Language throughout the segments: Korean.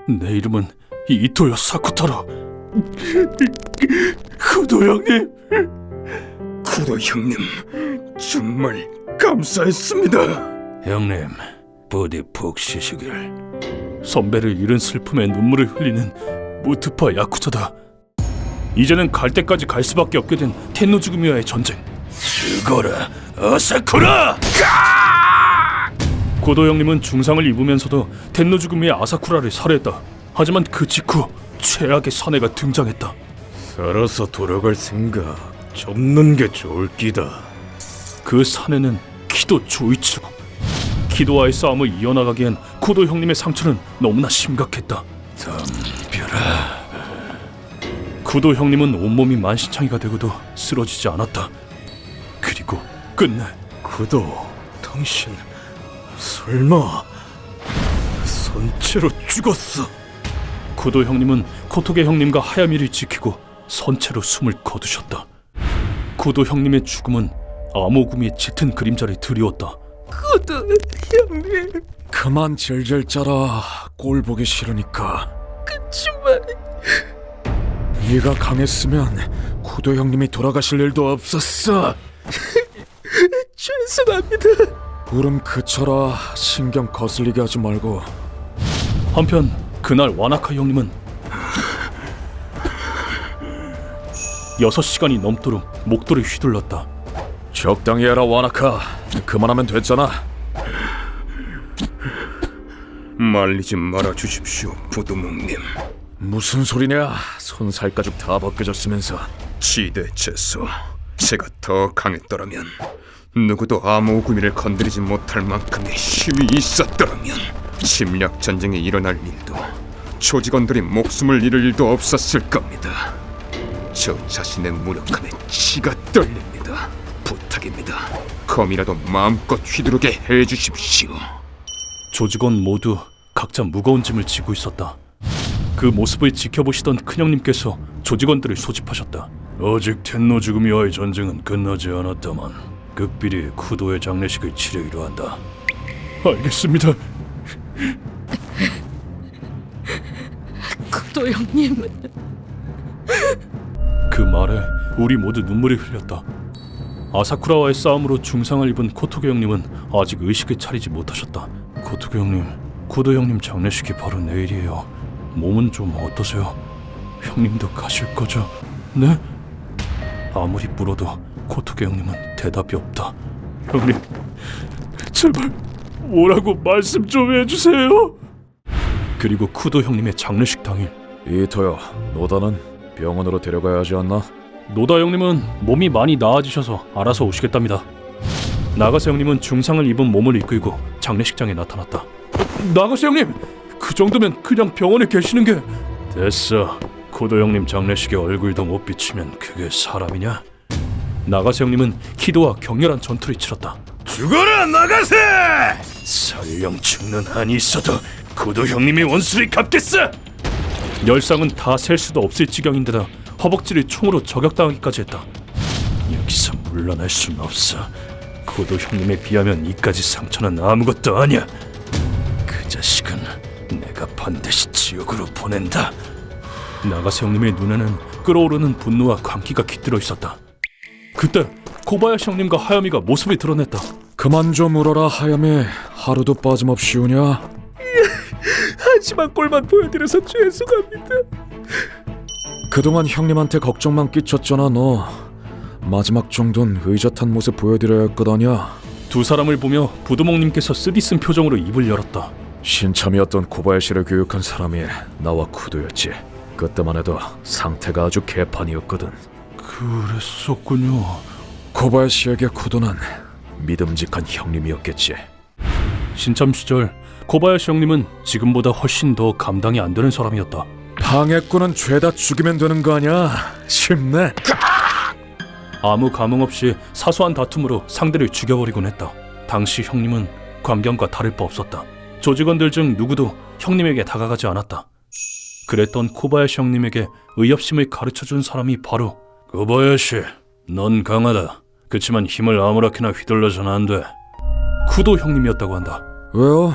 내 이름은 이토요 사쿠타로. 쿠도 형님. 쿠도 형님, 정말 감사했습니다. 형님, 부디 푹 쉬시길. 선배를 잃은 슬픔에 눈물을 흘리는 무트파 야쿠자다. 이제는 갈 때까지 갈 수밖에 없게 된 텐노즈구미와의 전쟁. 죽어라, 아사쿠라! 고도 형님은 중상을 입으면서도 텐노즈구미의 아사쿠라를 살해했다. 하지만 그 직후 최악의 사내가 등장했다. 살아서 돌아갈 생각 접는 게 좋을 끼다. 그 사내는 키도 조이치로. 키도와의 싸움을 이어나가기엔 고도 형님의 상처는 너무나 심각했다. 덤벼라. 고도 형님은 온몸이 만신창이가 되고도 쓰러지지 않았다. 그리고 끝내 쿠도, 당신 설마 선체로 죽었어? 고도 형님은 코토게 형님과 하야미를 지키고 선체로 숨을 거두셨다. 고도 형님의 죽음은 아모구미의 짙은 그림자를 드리웠다. 고도 형님, 그만 질질 짜라. 꼴 보기 싫으니까. 그치만 네가 강했으면 쿠도 형님이 돌아가실 일도 없었어. 죄송합니다. 울음 그쳐라. 신경 거슬리게 하지 말고. 한편 그날 와나카 형님은 6시간이 넘도록 목도를 휘둘렀다. 적당히 해라 와나카. 그만하면 됐잖아. 말리지 말아주십시오 부두목님. 무슨 소리냐. 손살가죽 다 벗겨졌으면서. 지대체소, 제가 더 강했더라면, 누구도 아모구미를 건드리지 못할 만큼의 힘이 있었더라면 침략 전쟁이 일어날 일도, 조직원들이 목숨을 잃을 일도 없었을 겁니다. 저 자신의 무력함에 치가 떨립니다. 부탁입니다. 검이라도 마음껏 휘두르게 해주십시오. 조직원 모두 각자 무거운 짐을 지고 있었다. 그 모습을 지켜보시던 큰형님께서 조직원들을 소집하셨다. 아직 텐노즈구미와의 전쟁은 끝나지 않았다만 극비리 쿠도의 장례식을 치르기로 한다. 알겠습니다. 고도 형님, 그 말에 우리 모두 눈물이 흘렸다. 아사쿠라와의 싸움으로 중상을 입은 코토게 형님은 아직 의식을 차리지 못하셨다. 코토게 형님, 고도 형님 장례식이 바로 내일이에요. 몸은 좀 어떠세요? 형님도 가실 거죠? 네? 아무리 물어도 코토게 형님은 대답이 없다. 형님, 제발 뭐라고 말씀 좀 해주세요. 그리고 쿠도 형님의 장례식 당일, 이토요, 노다는 병원으로 데려가야 하지 않나? 노다 형님은 몸이 많이 나아지셔서 알아서 오시겠답니다. 나가세 형님은 중상을 입은 몸을 이끌고 장례식장에 나타났다. 나가세 형님! 그 정도면 그냥 병원에 계시는 게... 됐어. 고도 형님 장례식에 얼굴도 못 비치면 그게 사람이냐? 나가세 형님은 키도와 격렬한 전투를 치렀다. 죽어라 나가세! 설령 죽는 한이 있어도 고도 형님의 원수를 갚겠어! 열상은 다 셀 수도 없을 지경인데다 허벅지를 총으로 저격당하기까지 했다. 여기서 물러날 순 없어. 고도 형님에 비하면 이까지 상처는 아무것도 아니야. 그 자식은 내가 반드시 지옥으로 보낸다. 나가세 형님의 눈에는 끓어오르는 분노와 광기가 깃들어 있었다. 그때 코바야시 형님과 하야미가 모습을 드러냈다. 그만 좀 울어라 하야미. 하루도 빠짐없이 우냐? 하지만 꼴만 보여드려서 죄송합니다. 그동안 형님한테 걱정만 끼쳤잖아 너. 마지막 정도는 의젓한 모습 보여드려야 할 것 아냐? 두 사람을 보며 부두목님께서 쓰디쓴 표정으로 입을 열었다. 신참이었던 코바야시를 교육한 사람이 나와 쿠도였지. 그때만 해도 상태가 아주 개판이었거든. 그랬었군요. 코바야시에게 쿠도는 믿음직한 형님이었겠지. 신참 시절 코바야시 형님은 지금보다 훨씬 더 감당이 안 되는 사람이었다. 방해꾼은 죄다 죽이면 되는 거 아냐? 쉽네. 아무 감흥 없이 사소한 다툼으로 상대를 죽여버리곤 했다. 당시 형님은 광경과 다를 바 없었다. 조직원들 중 누구도 형님에게 다가가지 않았다. 그랬던 코바야시 형님에게 의협심을 가르쳐준 사람이 바로 코바야시, 넌 강하다. 그치만 힘을 아무렇게나 휘둘러서는 안 돼. 쿠도 형님이었다고 한다. 왜요?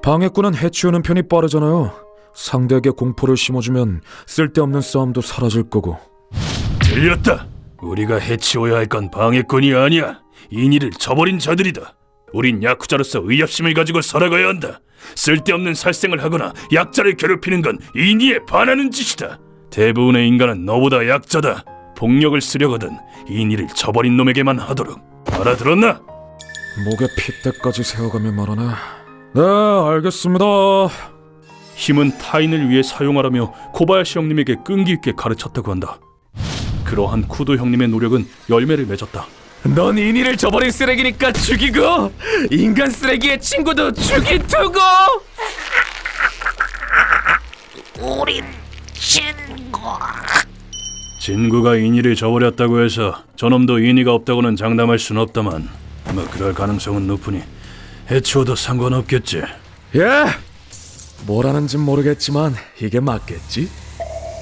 방해꾼은 해치우는 편이 빠르잖아요. 상대에게 공포를 심어주면 쓸데없는 싸움도 사라질 거고. 들렸다. 우리가 해치워야 할 건 방해꾼이 아니야. 인이를 저버린 자들이다. 우린 야쿠자로서 의협심을 가지고 살아가야 한다. 쓸데없는 살생을 하거나 약자를 괴롭히는 건 인이에 반하는 짓이다. 대부분의 인간은 너보다 약자다. 폭력을 쓰려거든 인이를 저버린 놈에게만 하도록. 알아들었나? 목에 핏대까지 세워가며 말하네. 네, 알겠습니다. 힘은 타인을 위해 사용하라며 코바야시 형님에게 끈기 있게 가르쳤다고 한다. 그러한 쿠도 형님의 노력은 열매를 맺었다. 넌 인이를 저버린 쓰레기니까 죽이고 인간 쓰레기의 친구도 죽이두고. 우린 친구. 진구가 인이를 저버렸다고 해서 저놈도 인이가 없다고는 장담할 순 없다만 뭐 그럴 가능성은 높으니 해치워도 상관없겠지. 예. 뭐라는진 모르겠지만 이게 맞겠지?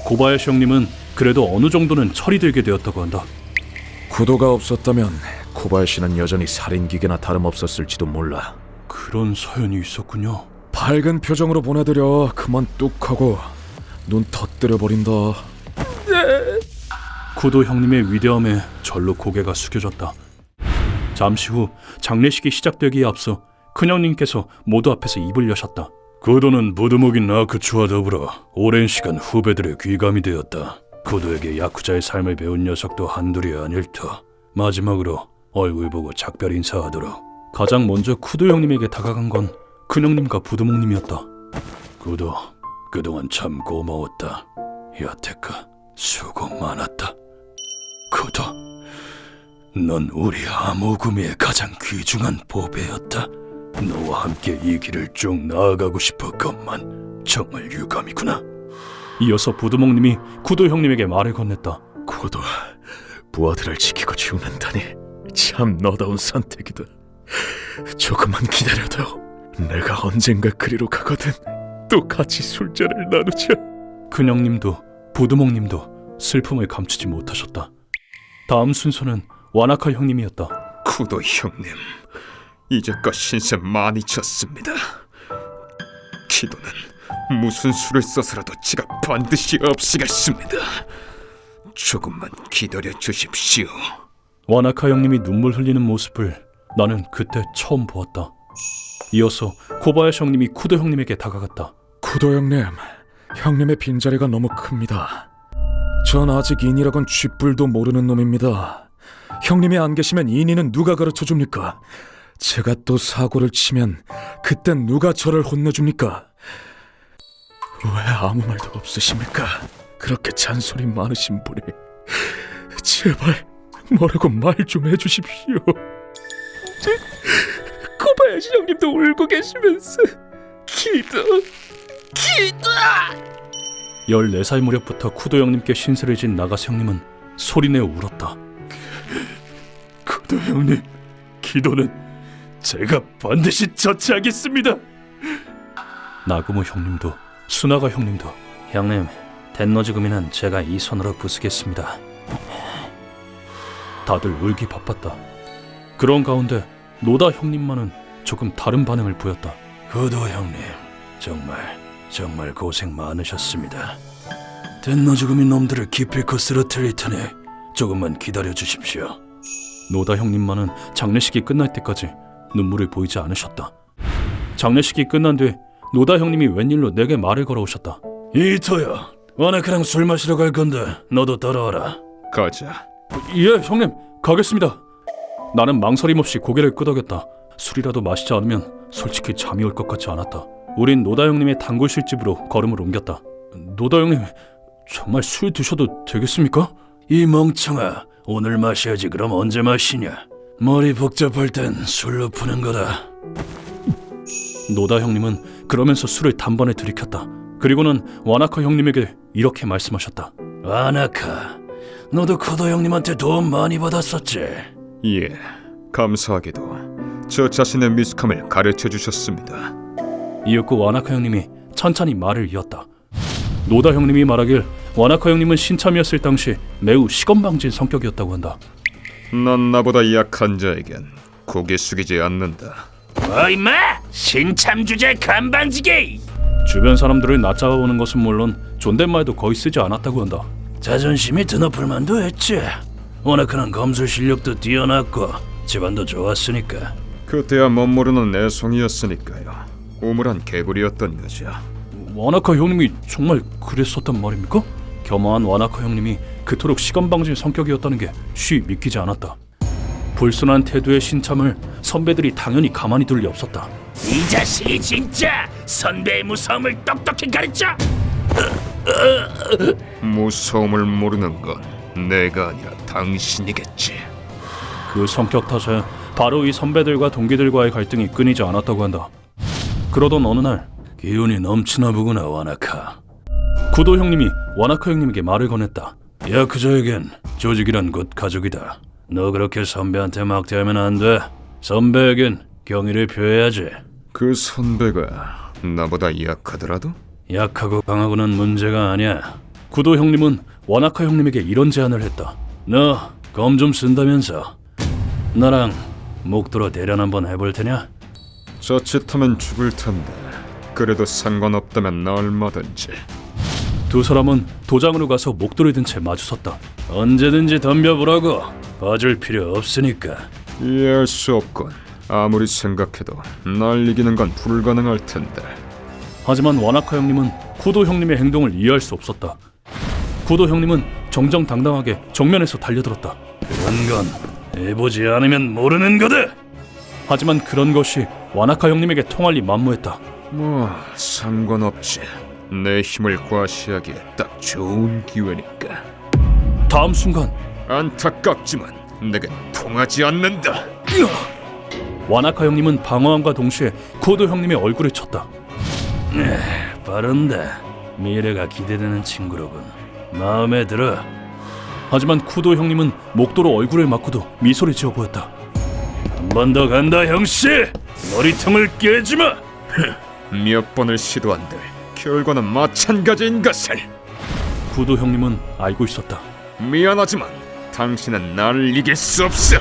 코바야시 형님은 그래도 어느 정도는 철이 들게 되었다고 한다. 구도가 없었다면 코바야시는 여전히 살인기계나 다름없었을지도 몰라. 그런 사연이 있었군요. 밝은 표정으로 보내드려 그만 뚝하고 눈 터뜨려버린다. 쿠도 형님의 위대함에 절로 고개가 숙여졌다. 잠시 후 장례식이 시작되기에 앞서 큰형님께서 모두 앞에서 입을 여셨다. 쿠도는 무드목인 아크추와 더불어 오랜 시간 후배들의 귀감이 되었다. 쿠도에게 야쿠자의 삶을 배운 녀석도 한둘이 아닐 터. 마지막으로 얼굴 보고 작별 인사하도록. 가장 먼저 쿠도 형님에게 다가간 건 큰형님과 부두목님이었다. 쿠도, 그동안 참 고마웠다. 여태까 수고 많았다. 쿠도, 넌 우리 암호구미의 가장 귀중한 보배였다. 너와 함께 이 길을 쭉 나아가고 싶었건만 정말 유감이구나. 이어서 부두목님이 쿠도 형님에게 말을 건넸다. 구도, 부하들을 지키고 죽는다니 참 너다운 선택이다. 조금만 기다려도 내가 언젠가 그리로 가거든. 또 같이 술자를 나누자. 큰형님도 부두목님도 슬픔을 감추지 못하셨다. 다음 순서는 와나카 형님이었다. 쿠도 형님, 이제껏 신세 많이 졌습니다. 키도는 무슨 수를 써서라도 제가 반드시 없애겠습니다. 조금만 기다려 주십시오. 와나카 형님이 눈물 흘리는 모습을 나는 그때 처음 보았다. 이어서 코바야시 형님이 쿠도 형님에게 다가갔다. 구도 형님, 형님의 빈자리가 너무 큽니다. 전 아직 인이라곤 쥐뿔도 모르는 놈입니다. 형님이 안 계시면 인이는 누가 가르쳐줍니까? 제가 또 사고를 치면 그땐 누가 저를 혼내줍니까? 왜 아무 말도 없으십니까? 그렇게 잔소리 많으신 분이. 제발 뭐라고 말 좀 해주십시오. 코바야시 형님도 울고 계시면서 기도. 14살 무렵부터 쿠도 형님께 신세를 진 나가스 형님은 소리내어 울었다. 쿠도 형님, 기도는 제가 반드시 처치하겠습니다. 나구모 형님도 수나가 형님도 형님, 덴노즈금이는 제가 이 손으로 부수겠습니다. 다들 울기 바빴다. 그런 가운데 노다 형님만은 조금 다른 반응을 보였다. 구도 형님, 정말 고생 많으셨습니다. 덴노즈금인 놈들을 기필코 쓰러뜨릴 테니 조금만 기다려 주십시오. 노다 형님만은 장례식이 끝날 때까지 눈물을 보이지 않으셨다. 장례식이 끝난 뒤 노다 형님이 웬일로 내게 말을 걸어오셨다. 이토야, 와나카랑 술 마시러 갈 건데 너도 따라와라. 가자. 예, 형님, 가겠습니다. 나는 망설임 없이 고개를 끄덕였다. 술이라도 마시지 않으면 솔직히 잠이 올 것 같지 않았다. 우린 노다 형님의 단골 술집으로 걸음을 옮겼다. 노다 형님, 정말 술 드셔도 되겠습니까? 이 멍청아, 오늘 마셔야지 그럼 언제 마시냐? 머리 복잡할 땐 술로 푸는 거다. 노다 형님은 그러면서 술을 단번에 들이켰다. 그리고는 와나카 형님에게 이렇게 말씀하셨다. 와나카, 너도 쿠도 형님한테 도움 많이 받았었지? 예, 감사하게도 저 자신의 미숙함을 가르쳐 주셨습니다. 이윽고 와나카 형님이 천천히 말을 이었다. 노다 형님이 말하길 와나카 형님은 신참이었을 당시 매우 시건방진 성격이었다고 한다. 난 나보다 약한 자에겐 고개 숙이지 않는다. 뭐 임마! 신참 주제 건방지게! 주변 사람들을 낮잡아보는 것은 물론 존댓말도 거의 쓰지 않았다고 한다. 자존심이 드높을 만도 했지. 워낙 그는 검술 실력도 뛰어났고 집안도 좋았으니까. 그때야 멋모르는 내성이었으니까요. 우물한 개구리였던 거죠. 와나카 형님이 정말 그랬었단 말입니까? 겸허한 와나카 형님이 그토록 시건방진 성격이었다는 게 쉬 믿기지 않았다. 불순한 태도의 신참을 선배들이 당연히 가만히 둘 리 없었다. 이 자식이 진짜 선배의 무서움을 똑똑히 가르쳐. 무서움을 모르는 건 내가 아니라 당신이겠지. 그 성격 탓에 바로 이 선배들과 동기들과의 갈등이 끊이지 않았다고 한다. 그러던 어느 날 기운이 넘치나 보구나 와나카. 구도 형님이 와나카 형님에게 말을 건넸다. 야쿠자에겐 조직이란 곧 가족이다. 너 그렇게 선배한테 막대하면 안 돼. 선배에겐 경의를 표해야지. 그 선배가 나보다 약하더라도? 약하고 강하고는 문제가 아니야. 구도 형님은 와나카 형님에게 이런 제안을 했다. 너 검 좀 쓴다면서 나랑 목도로 대련 한번 해볼 테냐? 자칫하면 죽을 텐데 그래도 상관없다면 나 얼마든지. 두 사람은 도장으로 가서 목도를 든 채 마주섰다. 언제든지 덤벼보라고. 봐줄 필요 없으니까. 이해할 수 없군. 아무리 생각해도 날 이기는 건 불가능할 텐데. 하지만 와나카 형님은 구도 형님의 행동을 이해할 수 없었다. 구도 형님은 정정당당하게 정면에서 달려들었다. 그런 건 해보지 않으면 모르는 거다. 하지만 그런 것이 와나카 형님에게 통할 리 만무했다. 뭐 상관없지. 내 힘을 과시하기에 딱 좋은 기회니까. 다음 순간 안타깝지만 내겐 통하지 않는다. 와나카 형님은 방어함과 동시에 구도 형님의 얼굴을 쳤다. 빠른데 미래가 기대되는 친구로군. 마음에 들어. 하지만 쿠도 형님은 목도로 얼굴을 맞고도 미소를 지어 보였다. 한 번 더 간다 형씨. 머리통을 깨지마. 몇 번을 시도한들 결과는 마찬가지인 것을. 구도 형님은 알고 있었다. 미안하지만 당신은 나를 이길 수 없어.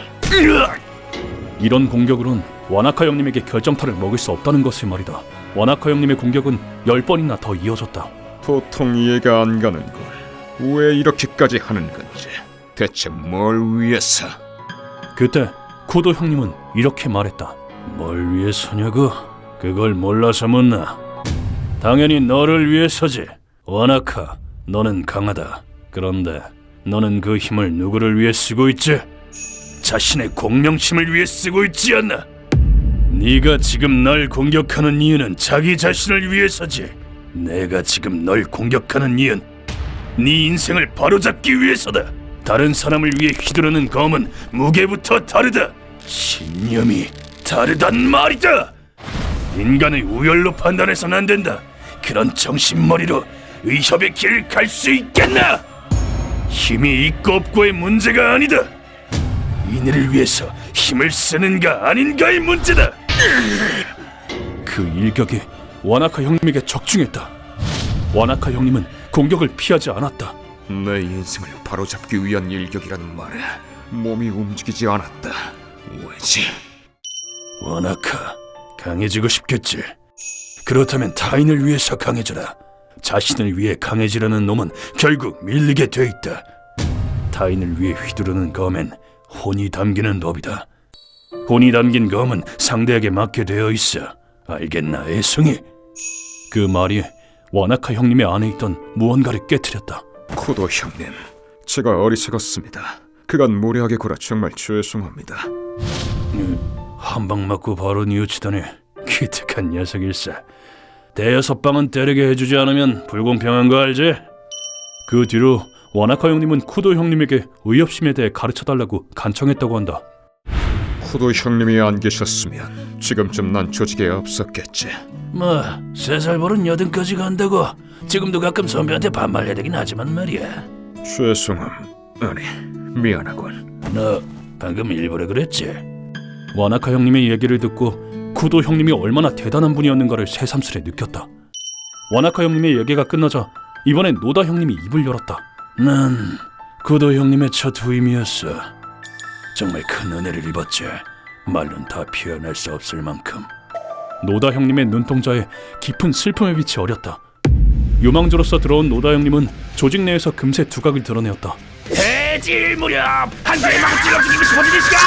이런 공격으로는 와나카 형님에게 결정타를 먹을 수 없다는 것을 말이다. 와나카 형님의 공격은 10번이나 더 이어졌다. 도통 이해가 안 가는군. 왜 이렇게까지 하는 건지. 대체 뭘 위해서? 그때 쿠도 형님은 이렇게 말했다. 뭘 위해서냐고? 그걸 몰라서 묻나? 당연히 너를 위해서지. 와나카, 너는 강하다. 그런데 너는 그 힘을 누구를 위해 쓰고 있지? 자신의 공명심을 위해 쓰고 있지 않나? 네가 지금 널 공격하는 이유는 자기 자신을 위해서지. 내가 지금 널 공격하는 이유는 네 인생을 바로잡기 위해서다. 다른 사람을 위해 휘두르는 검은 무게부터 다르다. 신념이 다르단 말이다. 인간을 우열로 판단해서는 안 된다. 그런 정신머리로 의협의 길을 갈 수 있겠나? 힘이 있고 없고의 문제가 아니다. 이내를 위해서 힘을 쓰는가 아닌가의 문제다. 그 일격이 와나카 형님에게 적중했다. 와나카 형님은 공격을 피하지 않았다. 내 인생을 바로잡기 위한 일격이란 말에 몸이 움직이지 않았다. 왜지? 와나카, 강해지고 싶겠지. 그렇다면 타인을 위해서 강해져라. 자신을 위해 강해지려는 놈은 결국 밀리게 돼 있다. 타인을 위해 휘두르는 검엔 혼이 담기는 법이다. 혼이 담긴 검은 상대에게 맞게 되어 있어. 알겠나, 애송이? 그 말이 와나카 형님의 안에 있던 무언가를 깨트렸다. 쿠도 형님, 제가 어리석었습니다. 그간 무례하게 굴어 정말 죄송합니다. 한 방 맞고 바로 뉘우치더니 기특한 녀석일세. 대여섯 방은 때리게 해주지 않으면 불공평한 거 알지? 그 뒤로 와나카 형님은 쿠도 형님에게 의협심에 대해 가르쳐달라고 간청했다고 한다. 쿠도 형님이 안 계셨으면 지금쯤 난 조직에 없었겠지. 뭐 3살 버른 80까지 간다고 지금도 가끔 선배한테 반말해야 되긴 하지만 말이야. 죄송함. 아니, 미안하군. 너 방금 일부러 그랬지? 와나카 형님의 얘기를 듣고 쿠도 형님이 얼마나 대단한 분이었는가를 새삼스레 느꼈다. 와나카 형님의 얘기가 끝나자 이번엔 노다 형님이 입을 열었다. 난 구도 형님의 첫 후임이었어. 정말 큰 은혜를 입었지. 말로는 다 표현할 수 없을 만큼. 노다 형님의 눈동자에 깊은 슬픔의 빛이 어렸다. 유망주로서 들어온 노다 형님은 조직 내에서 금세 두각을 드러내었다. 해질 무렵 한 대의 망치로 죽이고 싶어지는 시간!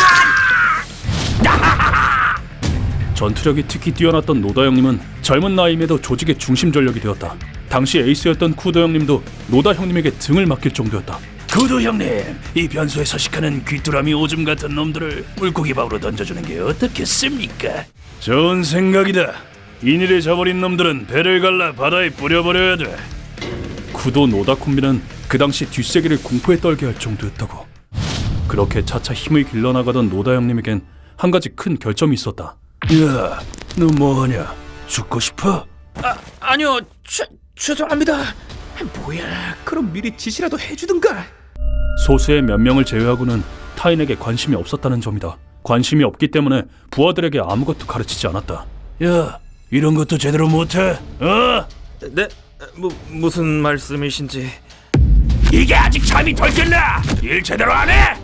전투력이 특히 뛰어났던 노다 형님은 젊은 나이임에도 조직의 중심 전력이 되었다. 당시 에이스였던 쿠도 형님도 노다 형님에게 등을 맡길 정도였다. 구두 형님, 이 변소에 서식하는 귀뚜라미 오줌 같은 놈들을 물고기밥으로 던져주는 게 어떻겠습니까? 좋은 생각이다. 인일에 져버린 놈들은 배를 갈라 바다에 뿌려버려야 돼. 쿠도 노다 콤비는 그 당시 뒷세계를 공포에 떨게 할 정도였다고. 그렇게 차차 힘을 길러나가던 노다 형님에겐 한 가지 큰 결점이 있었다. 야, 너 뭐하냐? 죽고 싶어? 아니요, 죄송합니다. 뭐야, 그럼 미리 지시라도 해주든가. 소수의 몇 명을 제외하고는 타인에게 관심이 없었다는 점이다. 관심이 없기 때문에 부하들에게 아무것도 가르치지 않았다. 야, 이런 것도 제대로 못해? 어? 네? 무슨 말씀이신지. 이게 아직 잠이 덜 깼나? 일 제대로 안 해?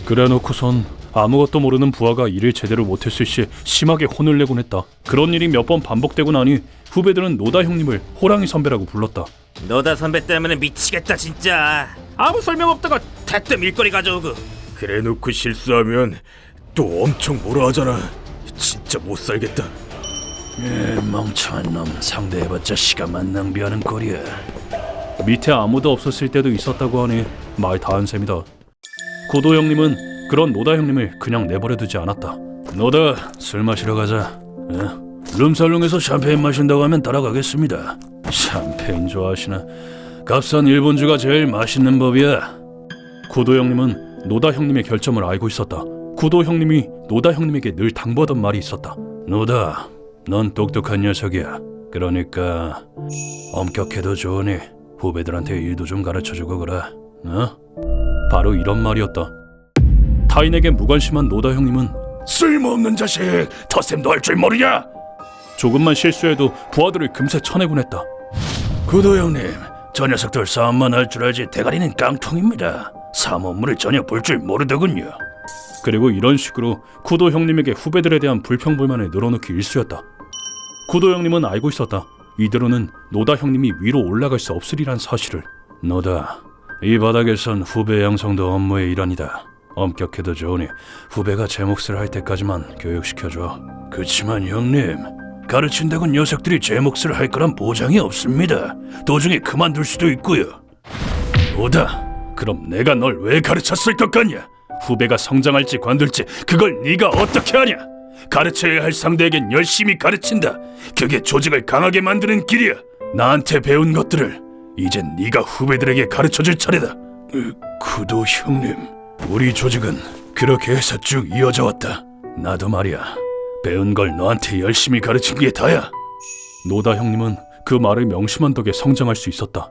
그래놓고선 아무것도 모르는 부하가 일을 제대로 못했을 시 심하게 혼을 내곤 했다. 그런 일이 몇 번 반복되고 나니 후배들은 노다 형님을 호랑이 선배라고 불렀다. 노다 선배 때문에 미치겠다 진짜. 아무 설명 없다가 대뜸 일거리 가져오고. 그래놓고 실수하면 또 엄청 뭐라 하잖아. 진짜 못 살겠다. 멍청한 놈, 상대해봤자 시간만 낭비하는 꼴이야. 밑에 아무도 없었을 때도 있었다고 하니 말 다 한 셈이다. 고도 형님은 그런 노다 형님을 그냥 내버려두지 않았다. 노다, 술 마시러 가자. 룸살롱에서 샴페인 마신다고 하면 따라가겠습니다. 샴페인 좋아하시나? 값싼 일본주가 제일 맛있는 법이야. 고도 형님은 노다 형님의 결점을 알고 있었다. 고도 형님이 노다 형님에게 늘 당부하던 말이 있었다. 노다, 넌 똑똑한 녀석이야. 그러니까 엄격해도 좋으니 후배들한테 일도 좀 가르쳐주고 그래. 어? 바로 이런 말이었다. 타인에게 무관심한 노다 형님은 쓸모없는 자식, 덧셈도 할 줄 모르냐? 조금만 실수해도 부하들을 금세 쳐내곤 했다. 구도 형님, 저 녀석들 싸움만 할 줄 알지 대가리는 깡통입니다. 사모물을 전혀 볼 줄 모르더군요. 그리고 이런 식으로 쿠도 형님에게 후배들에 대한 불평불만을 늘어놓기 일쑤였다. 쿠도 형님은 알고 있었다. 이대로는 노다 형님이 위로 올라갈 수 없으리란 사실을. 노다, 이 바닥에선 후배 양성도 업무의 일환이다. 엄격해도 좋으니 후배가 제 몫을 할 때까지만 교육시켜줘. 그치만 형님, 가르친다고 녀석들이 제 몫을 할 거란 보장이 없습니다. 도중에 그만둘 수도 있고요. 노다, 그럼 내가 널 왜 가르쳤을 것 같냐? 후배가 성장할지 관둘지 그걸 네가 어떻게 하냐? 가르쳐야 할 상대에겐 열심히 가르친다. 그게 조직을 강하게 만드는 길이야. 나한테 배운 것들을 이젠 네가 후배들에게 가르쳐줄 차례다. 구도 형님, 우리 조직은 그렇게 해서 쭉 이어져 왔다. 나도 말이야, 배운 걸 너한테 열심히 가르친 게 다야. 노다 형님은 그 말을 명심한 덕에 성장할 수 있었다.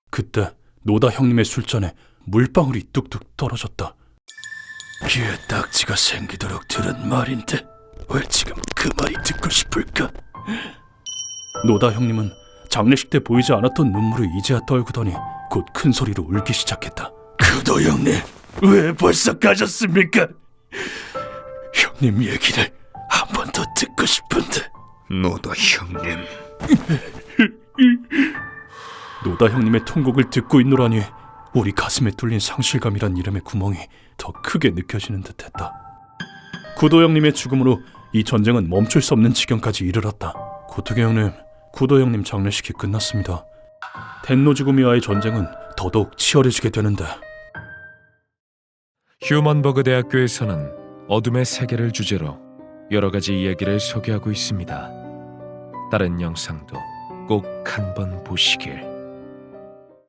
그때 노다 형님의 술잔에 물방울이 뚝뚝 떨어졌다. 귀에 딱지가 생기도록 들은 말인데 왜 지금 그 말이 듣고 싶을까? 노다 형님은 장례식 때 보이지 않았던 눈물을 이제야 떨구더니 곧 큰 소리로 울기 시작했다. 구도 형님, 왜 벌써 가셨습니까? 형님 얘기를 한 번 더 듣고 싶은데. 노다 형님, 노다 형님의 통곡을 듣고 있노라니 우리 가슴에 뚫린 상실감이란 이름의 구멍이 더 크게 느껴지는 듯했다. 구도 형님의 죽음으로 이 전쟁은 멈출 수 없는 지경까지 이르렀다. 고토게 형님, 구도 형님 장례식이 끝났습니다. 텐노지구미와의 전쟁은 더더욱 치열해지게 되는데. 휴먼버그 대학교에서는 어둠의 세계를 주제로 여러 가지 이야기를 소개하고 있습니다. 다른 영상도 꼭 한번 보시길.